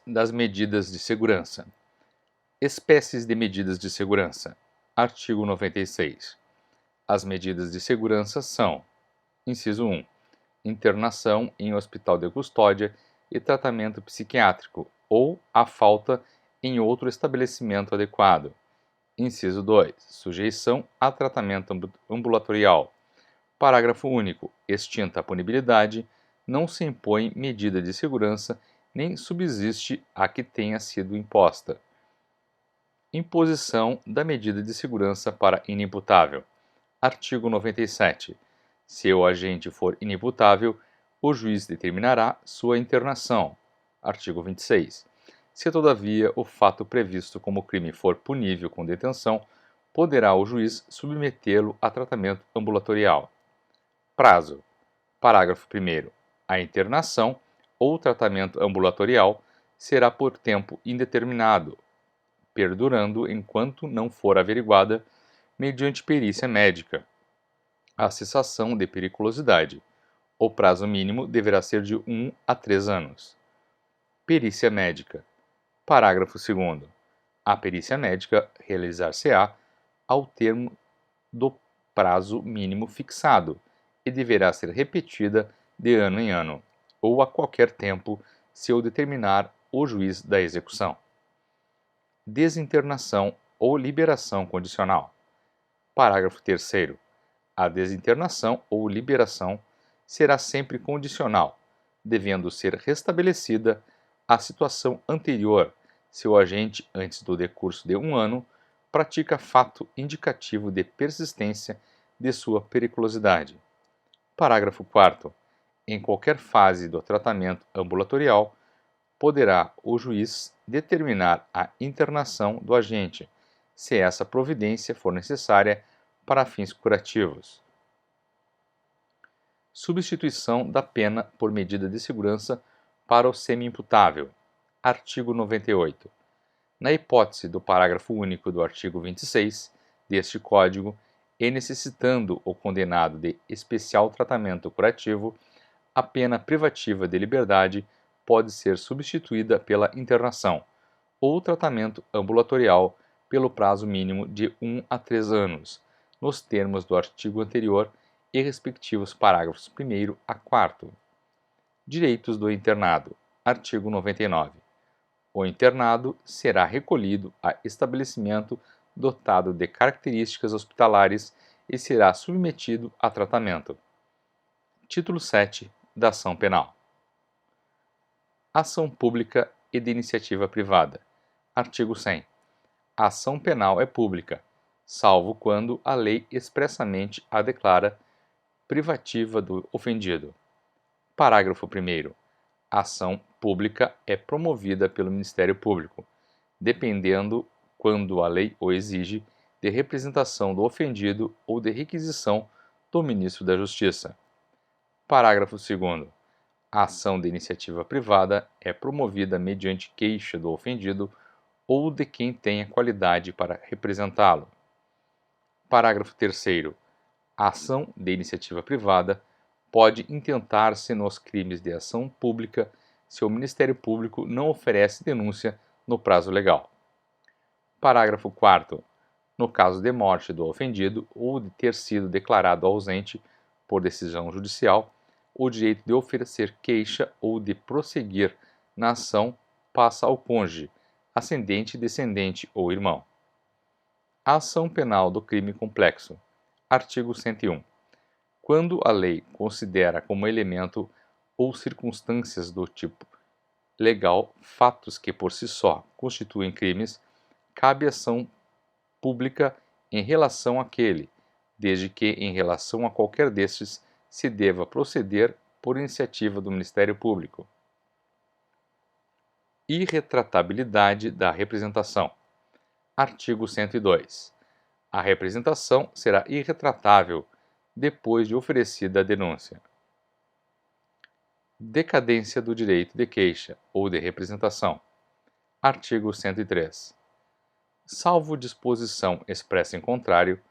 das medidas de segurança. Espécies de medidas de segurança. Artigo 96. As medidas de segurança são: inciso 1. Internação em hospital de custódia e tratamento psiquiátrico ou a falta em outro estabelecimento adequado. Inciso 2. Sujeição a tratamento ambulatorial. Parágrafo único. Extinta a punibilidade, não se impõe medida de segurança nem subsiste a que tenha sido imposta. Imposição da medida de segurança para inimputável. Artigo 97. Se o agente for inimputável, o juiz determinará sua internação. Artigo 26. Se, todavia, o fato previsto como crime for punível com detenção, poderá o juiz submetê-lo a tratamento ambulatorial. Prazo. Parágrafo 1º. A internação ou tratamento ambulatorial será por tempo indeterminado, perdurando enquanto não for averiguada, mediante perícia médica, a cessação de periculosidade. O prazo mínimo deverá ser de 1 a 3 anos. Perícia médica. Parágrafo 2º. A perícia médica realizar-se-á ao termo do prazo mínimo fixado e deverá ser repetida de ano em ano, ou a qualquer tempo, se o determinar o juiz da execução. Desinternação ou liberação condicional. Parágrafo 3º. A desinternação ou liberação será sempre condicional, devendo ser restabelecida a situação anterior, se o agente, antes do decurso de 1 ano, pratica fato indicativo de persistência de sua periculosidade. Parágrafo 4º. Em qualquer fase do tratamento ambulatorial, poderá o juiz determinar a internação do agente, se essa providência for necessária para fins curativos. Substituição da pena por medida de segurança para o semi-imputável. Artigo 98. Na hipótese do parágrafo único do artigo 26 deste Código, e necessitando o condenado de especial tratamento curativo, a pena privativa de liberdade pode ser substituída pela internação ou tratamento ambulatorial pelo prazo mínimo de 1 a 3 anos, nos termos do artigo anterior e respectivos parágrafos 1º a 4º. Direitos do internado. Artigo 99. O internado será recolhido a estabelecimento dotado de características hospitalares e será submetido a tratamento. Título 7 da Ação Penal. Ação pública e de iniciativa privada. Artigo 100. A ação penal é pública, salvo quando a lei expressamente a declara privativa do ofendido. Parágrafo 1º. A ação pública é promovida pelo Ministério Público, dependendo, quando a lei o exige, de representação do ofendido ou de requisição do Ministro da Justiça. Parágrafo 2º. A ação de iniciativa privada é promovida mediante queixa do ofendido ou de quem tenha qualidade para representá-lo. Parágrafo 3º. A ação de iniciativa privada pode intentar-se nos crimes de ação pública se o Ministério Público não oferece denúncia no prazo legal. Parágrafo 4º. No caso de morte do ofendido ou de ter sido declarado ausente por decisão judicial, o direito de oferecer queixa ou de prosseguir na ação passa ao cônjuge, ascendente, descendente ou irmão. A ação penal do crime complexo. Artigo 101. Quando a lei considera como elemento ou circunstâncias do tipo legal fatos que por si só constituem crimes, cabe ação pública em relação àquele, desde que em relação a qualquer destes se deva proceder por iniciativa do Ministério Público. Irretratabilidade da representação. Artigo 102. A representação será irretratável depois de oferecida a denúncia. Decadência do direito de queixa ou de representação. Artigo 103. Salvo disposição expressa em contrário,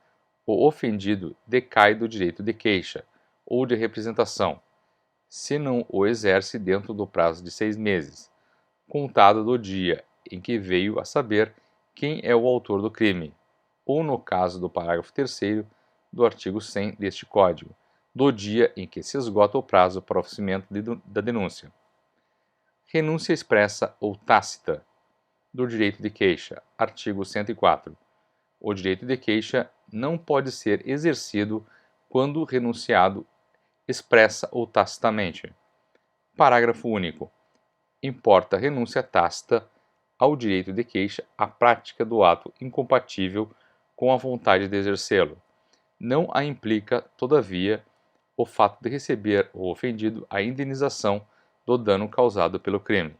o ofendido decai do direito de queixa ou de representação, se não o exerce dentro do prazo de 6 meses, contado do dia em que veio a saber quem é o autor do crime, ou no caso do parágrafo 3º do artigo 100 deste Código, do dia em que se esgota o prazo para oferecimento da denúncia. Renúncia expressa ou tácita do direito de queixa, artigo 104. O direito de queixa não pode ser exercido quando renunciado expressa ou tacitamente. Parágrafo único. Importa a renúncia tácita ao direito de queixa a prática do ato incompatível com a vontade de exercê-lo. Não a implica, todavia, o fato de receber o ofendido a indenização do dano causado pelo crime.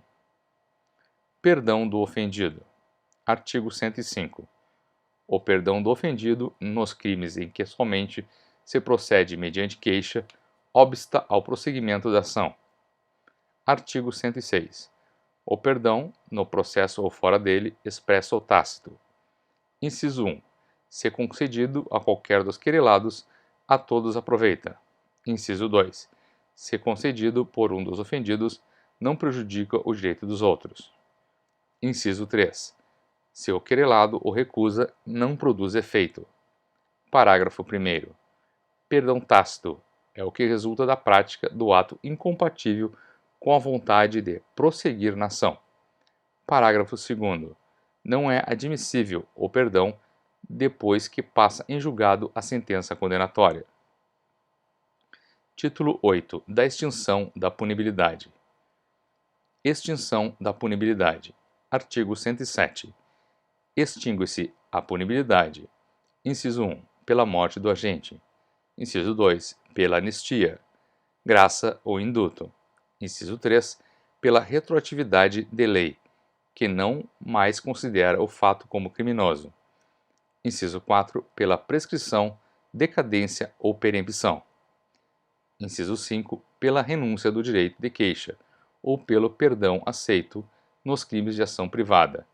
Perdão do ofendido. Artigo 105. O perdão do ofendido nos crimes em que somente se procede mediante queixa obsta ao prosseguimento da ação. Artigo 106. O perdão, no processo ou fora dele, expresso ou tácito. Inciso 1. Se concedido a qualquer dos querelados, a todos aproveita. Inciso 2. Se concedido por um dos ofendidos, não prejudica o direito dos outros. Inciso 3. Se o querelado o recusa, não produz efeito. Parágrafo 1º. Perdão tácito é o que resulta da prática do ato incompatível com a vontade de prosseguir na ação. Parágrafo 2º. Não é admissível o perdão depois que passa em julgado a sentença condenatória. Título 8. Da extinção da punibilidade. Extinção da punibilidade. Artigo 107. Extingue-se a punibilidade. Inciso 1. Pela morte do agente. Inciso 2. Pela anistia, graça ou indulto. Inciso 3. Pela retroatividade de lei, que não mais considera o fato como criminoso. Inciso 4. Pela prescrição, decadência ou perempção. Inciso 5. Pela renúncia do direito de queixa, ou pelo perdão aceito nos crimes de ação privada.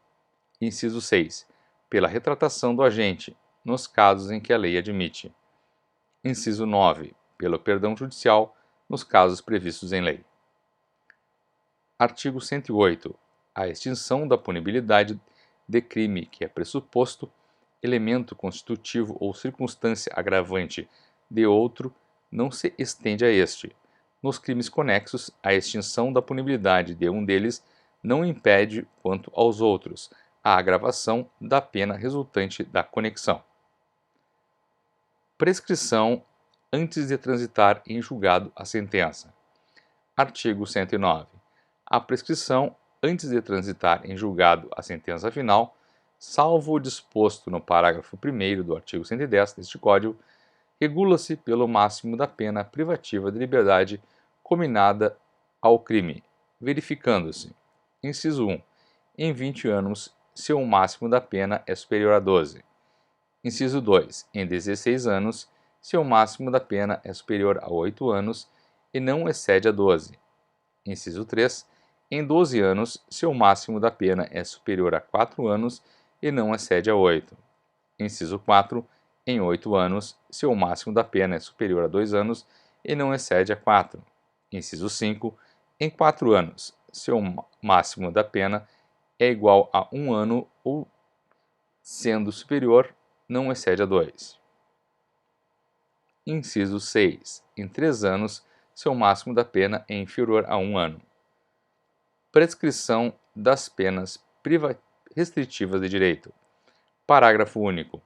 Inciso 6. Pela retratação do agente, nos casos em que a lei admite. Inciso 9. Pelo perdão judicial, nos casos previstos em lei. Artigo 108. A extinção da punibilidade de crime que é pressuposto, elemento constitutivo ou circunstância agravante de outro não se estende a este. Nos crimes conexos, a extinção da punibilidade de um deles não impede, quanto aos outros, a agravação da pena resultante da conexão. Prescrição antes de transitar em julgado a sentença. Artigo 109. A prescrição antes de transitar em julgado a sentença final, salvo o disposto no parágrafo 1º do artigo 110 deste Código, regula-se pelo máximo da pena privativa de liberdade cominada ao crime, verificando-se: inciso 1. Em 20 anos, se o máximo da pena é superior a 12. Inciso 2. Em 16 anos, se o máximo da pena é superior a 8 anos e não excede a 12. Inciso 3. Em 12 anos, se o máximo da pena é superior a 4 anos e não excede a 8. Inciso 4. Em 8 anos, se o máximo da pena é superior a 2 anos e não excede a 4. Inciso 5. Em 4 anos, se o máximo da pena é igual a 1 ano ou, sendo superior, não excede a 2. Inciso 6. Em 3 anos, se o máximo da pena é inferior a 1 ano. Prescrição das penas restritivas de direito. Parágrafo único.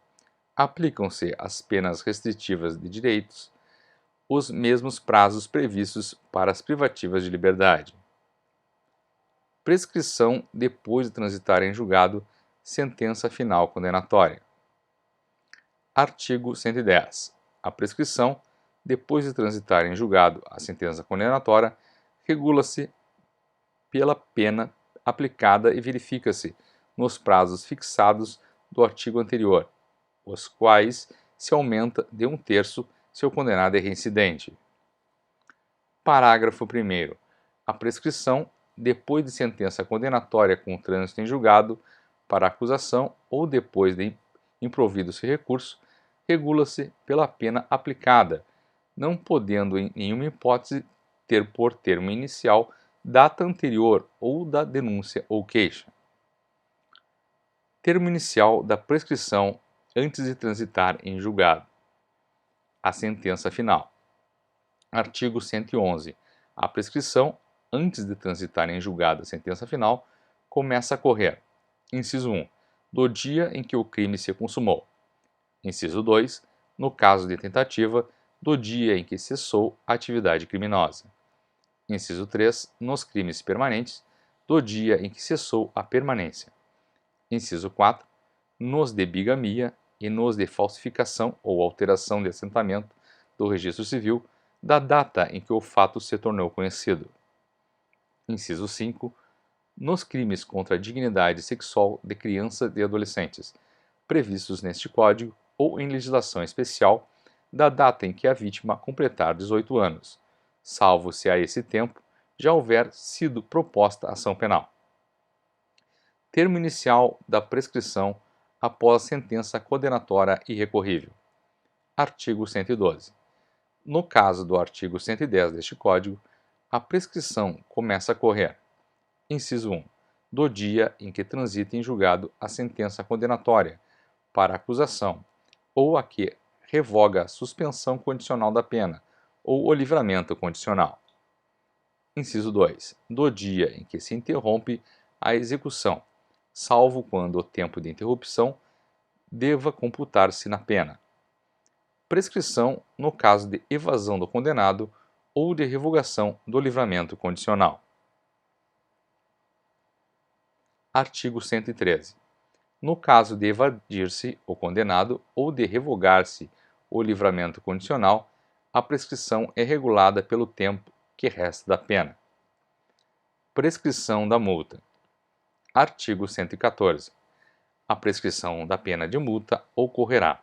Aplicam-se às penas restritivas de direitos os mesmos prazos previstos para as privativas de liberdade. Prescrição depois de transitar em julgado sentença final condenatória. Artigo 110. A prescrição, depois de transitar em julgado a sentença condenatória, regula-se pela pena aplicada e verifica-se nos prazos fixados do artigo anterior, os quais se aumenta de 1/3 se o condenado é reincidente. Parágrafo 1º. A prescrição, depois de sentença condenatória com trânsito em julgado para acusação ou depois de improvido-se recurso, regula-se pela pena aplicada, não podendo em nenhuma hipótese ter por termo inicial data anterior ou da denúncia ou queixa. Termo inicial da prescrição antes de transitar em julgado. A sentença final. Artigo 111. A prescrição antes de transitar em julgado a sentença final começa a correr. Inciso 1. Do dia em que o crime se consumou. Inciso 2. No caso de tentativa, do dia em que cessou a atividade criminosa. Inciso 3. Nos crimes permanentes, do dia em que cessou a permanência. Inciso 4. Nos de bigamia e nos de falsificação ou alteração de assentamento do registro civil, da data em que o fato se tornou conhecido. Inciso 5. Nos crimes contra a dignidade sexual de crianças e adolescentes, previstos neste Código ou em legislação especial, da data em que a vítima completar 18 anos, salvo se a esse tempo já houver sido proposta ação penal. Termo inicial da prescrição após sentença condenatória irrecorrível. Artigo 112. No caso do artigo 110 deste Código, a prescrição começa a correr. Inciso 1. Do dia em que transita em julgado a sentença condenatória para acusação ou a que revoga a suspensão condicional da pena ou o livramento condicional. Inciso 2. Do dia em que se interrompe a execução, salvo quando o tempo de interrupção deva computar-se na pena. Prescrição no caso de evasão do condenado ou de revogação do livramento condicional. Artigo 113. No caso de evadir-se o condenado ou de revogar-se o livramento condicional, a prescrição é regulada pelo tempo que resta da pena. Prescrição da multa. Artigo 114. A prescrição da pena de multa ocorrerá.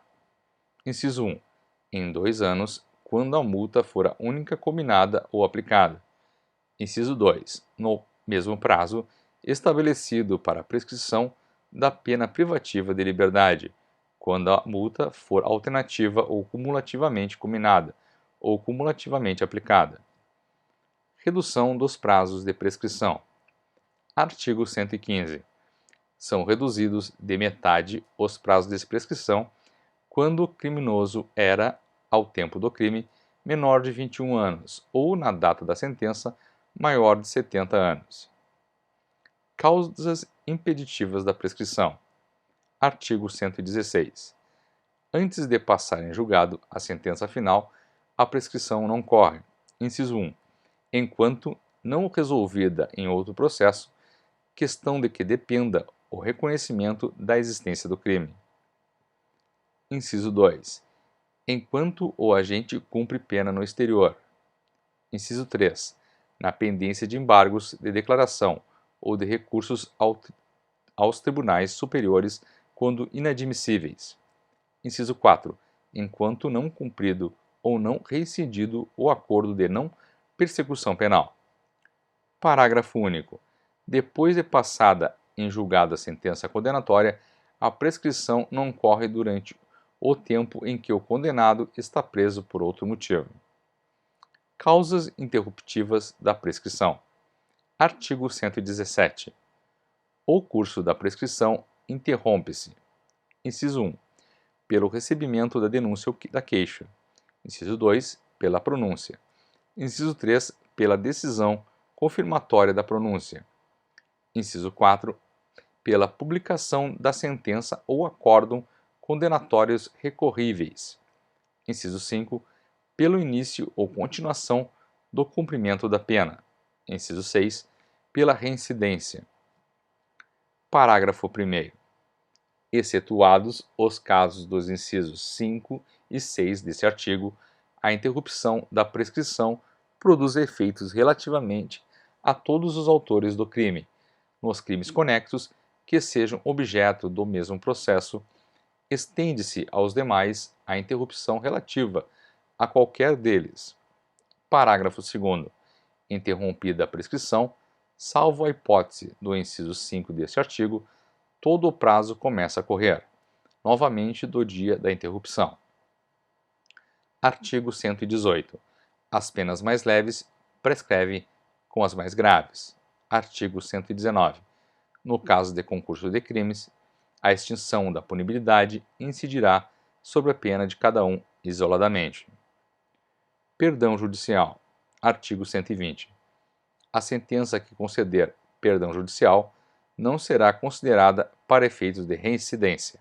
Inciso 1. Em 2 anos, quando a multa for a única combinada ou aplicada. Inciso 2. No mesmo prazo estabelecido para a prescrição da pena privativa de liberdade, quando a multa for alternativa ou cumulativamente combinada ou cumulativamente aplicada. Redução dos prazos de prescrição. Artigo 115. São reduzidos de metade os prazos de prescrição quando o criminoso era, ao tempo do crime, menor de 21 anos ou, na data da sentença, maior de 70 anos. Causas impeditivas da prescrição. Artigo 116. Antes de passar em julgado a sentença final, a prescrição não corre. Inciso 1. Enquanto não resolvida em outro processo, questão de que dependa o reconhecimento da existência do crime. Inciso 2. Enquanto o agente cumpre pena no exterior. Inciso 3. Na pendência de embargos de declaração ou de recursos aos tribunais superiores quando inadmissíveis. Inciso 4. Enquanto não cumprido ou não reincidido o acordo de não persecução penal. Parágrafo único. Depois de passada em julgado a sentença condenatória, a prescrição não corre durante o tempo em que o condenado está preso por outro motivo. Causas interruptivas da prescrição. Artigo 117. O curso da prescrição interrompe-se. Inciso 1. Pelo recebimento da denúncia ou da queixa. Inciso 2. Pela pronúncia. Inciso 3. Pela decisão confirmatória da pronúncia. Inciso 4. Pela publicação da sentença ou acórdão condenatórios recorríveis. Inciso 5. Pelo início ou continuação do cumprimento da pena. Inciso 6. Pela reincidência. Parágrafo 1º. Excetuados os casos dos incisos 5 e 6 deste artigo, a interrupção da prescrição produz efeitos relativamente a todos os autores do crime, nos crimes conexos que sejam objeto do mesmo processo, estende-se aos demais a interrupção relativa a qualquer deles. Parágrafo 2º. Interrompida a prescrição, salvo a hipótese do inciso 5 deste artigo, todo o prazo começa a correr, novamente do dia da interrupção. Artigo 118. As penas mais leves prescrevem com as mais graves. Artigo 119. No caso de concurso de crimes, a extinção da punibilidade incidirá sobre a pena de cada um isoladamente. Perdão judicial. Artigo 120. A sentença que conceder perdão judicial não será considerada para efeitos de reincidência.